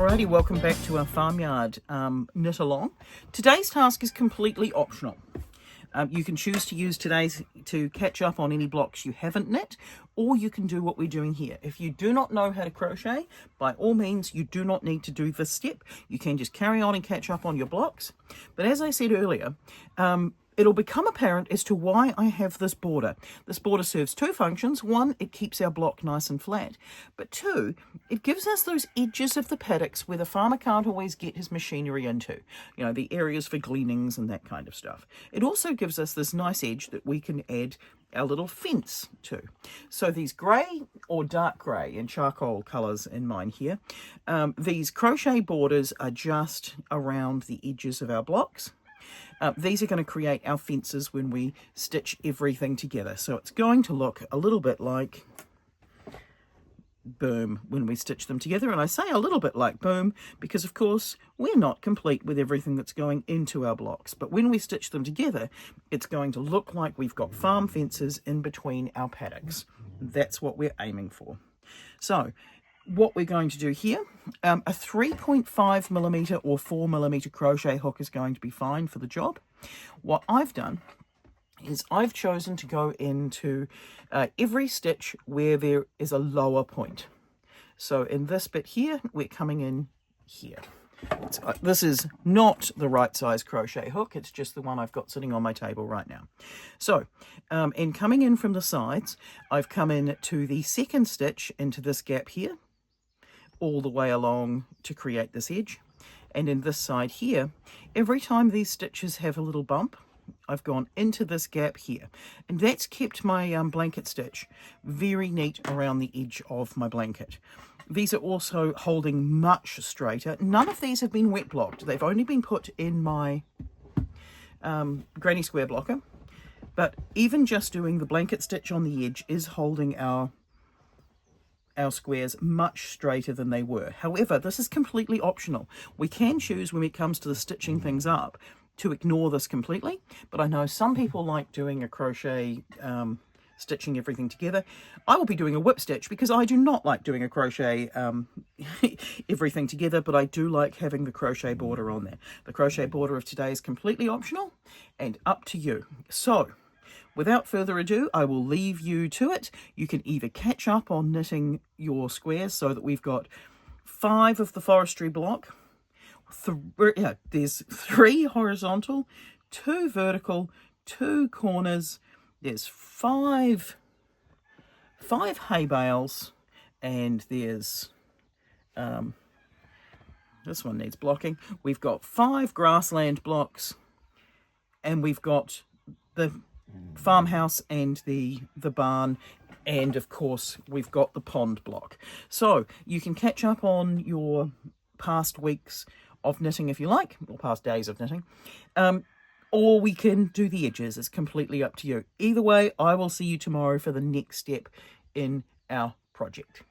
Alrighty, welcome back to our farmyard knit along. Today's task is completely optional. You can choose to use today's to catch up on any blocks you haven't knit, or you can do what we're doing here. If you do not know how to crochet, by all means, you do not need to do this step. You can just carry on and catch up on your blocks. But as I said earlier, it'll become apparent as to why I have this border. This border serves two functions. One, it keeps our block nice and flat. But two, it gives us those edges of the paddocks where the farmer can't always get his machinery into. You know, the areas for gleanings and that kind of stuff. It also gives us this nice edge that we can add our little fence to. So these grey or dark grey and charcoal colours in mine here, these crochet borders are just around the edges of our blocks. These are going to create our fences when we stitch everything together. So it's going to look a little bit like boom when we stitch them together. And I say a little bit like boom because, of course, we're not complete with everything that's going into our blocks. But when we stitch them together, it's going to look like we've got farm fences in between our paddocks. That's what we're aiming for. So what we're going to do here, a 3.5mm or 4mm crochet hook is going to be fine for the job. What I've done is I've chosen to go into every stitch where there is a lower point. So in this bit here, we're coming in here. This is not the right size crochet hook, it's just the one I've got sitting on my table right now. So in coming in from the sides, I've come in to the second stitch into this gap here, all the way along to create this edge. And in this side here, every time these stitches have a little bump, I've gone into this gap here, and that's kept my blanket stitch very neat around the edge of my blanket. These are also holding much straighter. None of these have been wet blocked. They've only been put in my granny square blocker, but even just doing the blanket stitch on the edge is holding our squares much straighter than they were. However, this is completely optional. We can choose when it comes to the stitching things up to ignore this completely, but I know some people like doing a crochet stitching everything together. I will be doing a whip stitch because I do not like doing a crochet everything together, but I do like having the crochet border on there. The crochet border of today is completely optional and up to you. So without further ado, I will leave you to it. You can either catch up on knitting your squares so that we've got 5 of the forestry block. There's 3 horizontal, 2 vertical, 2 corners. There's 5 hay bales, and there's this one needs blocking. We've got 5 grassland blocks, and we've got the farmhouse and the barn, and of course we've got the pond block. So you can catch up on your past weeks of knitting if you like, or past days of knitting, or we can do the edges. It's completely up to you. Either way, I will see you tomorrow for the next step in our project.